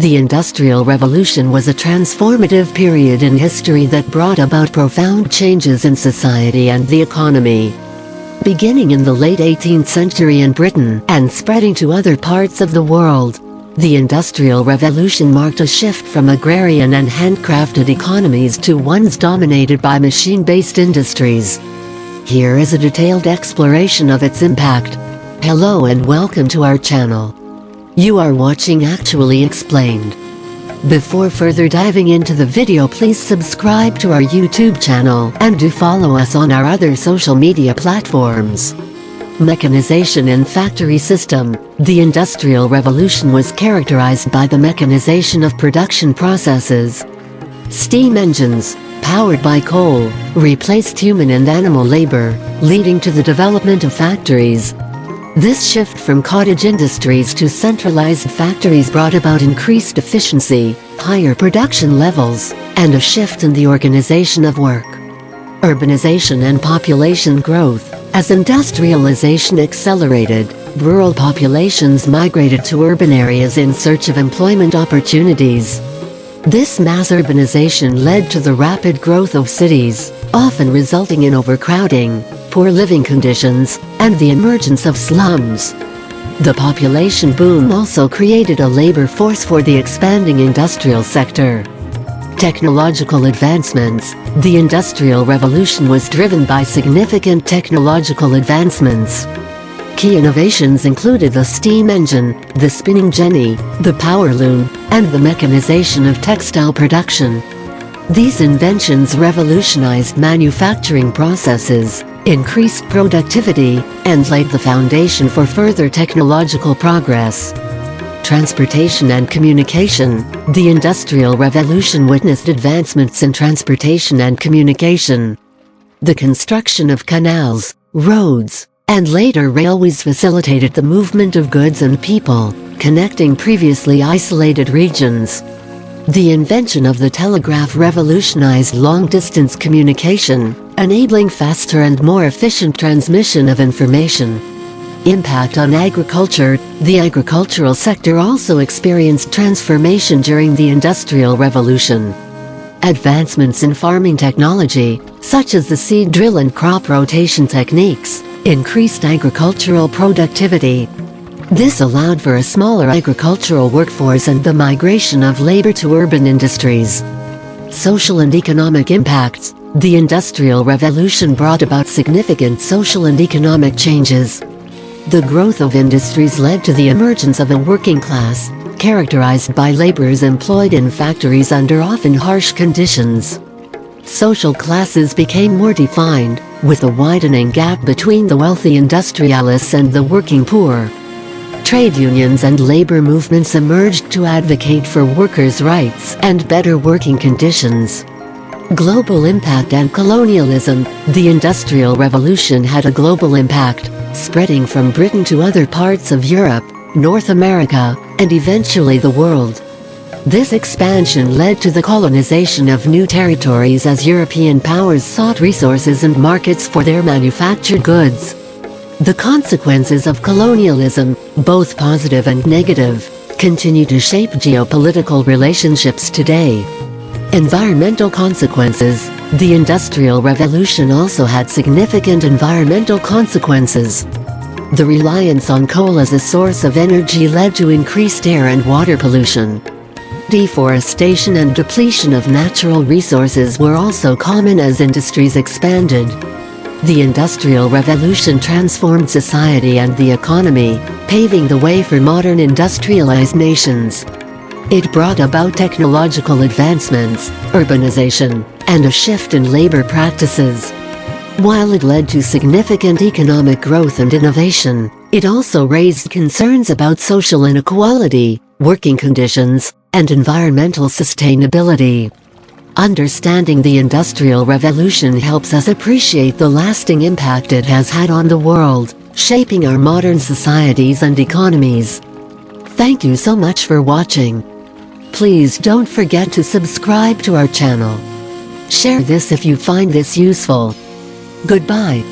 The Industrial Revolution was a transformative period in history that brought about profound changes in society and the economy. Beginning in the late 18th century in Britain and spreading to other parts of the world, the Industrial Revolution marked a shift from agrarian and handcrafted economies to ones dominated by machine-based industries. Here is a detailed exploration of its impact. Hello and welcome to our channel. You are watching Actually Explained. Before further diving into the video, please subscribe to our YouTube channel and do follow us on our other social media platforms. Mechanization in factory system. The Industrial Revolution was characterized by the mechanization of production processes. Steam engines, powered by coal, replaced human and animal labor, leading to the development of factories. This shift from cottage industries to centralized factories brought about increased efficiency, higher production levels, and a shift in the organization of work. Urbanization and population growth. As industrialization accelerated, rural populations migrated to urban areas in search of employment opportunities. This mass urbanization led to the rapid growth of cities, often resulting in overcrowding, poor living conditions, and the emergence of slums. The population boom also created a labor force for the expanding industrial sector. Technological advancements. The Industrial Revolution was driven by significant technological advancements. Key innovations included the steam engine, the spinning jenny, the power loom, and the mechanization of textile production. These inventions revolutionized manufacturing processes, increased productivity, and laid the foundation for further technological progress. Transportation and communication. The Industrial Revolution witnessed advancements in transportation and communication. The construction of canals, roads, and later railways facilitated the movement of goods and people, connecting previously isolated regions. The invention of the telegraph revolutionized long-distance communication, enabling faster and more efficient transmission of information. Impact on agriculture. The agricultural sector also experienced transformation during the Industrial Revolution. Advancements in farming technology, such as the seed drill and crop rotation techniques, increased agricultural productivity. This allowed for a smaller agricultural workforce and the migration of labor to urban industries. Social and economic impacts. The Industrial Revolution brought about significant social and economic changes. The growth of industries led to the emergence of a working class, characterized by laborers employed in factories under often harsh conditions. Social classes became more defined, with a widening gap between the wealthy industrialists and the working poor. Trade unions and labor movements emerged to advocate for workers' rights and better working conditions. Global impact and colonialism. The Industrial Revolution had a global impact, spreading from Britain to other parts of Europe, North America, and eventually the world. This expansion led to the colonization of new territories as European powers sought resources and markets for their manufactured goods. The consequences of colonialism, both positive and negative, continue to shape geopolitical relationships today. Environmental consequences. The Industrial Revolution also had significant environmental consequences. The reliance on coal as a source of energy led to increased air and water pollution. Deforestation and depletion of natural resources were also common as industries expanded. The Industrial Revolution transformed society and the economy, paving the way for modern industrialized nations. It brought about technological advancements, urbanization, and a shift in labor practices. While it led to significant economic growth and innovation, it also raised concerns about social inequality, working conditions, and environmental sustainability. Understanding the Industrial Revolution helps us appreciate the lasting impact it has had on the world, shaping our modern societies and economies. Thank you so much for watching. Please don't forget to subscribe to our channel. Share this if you find this useful. Goodbye.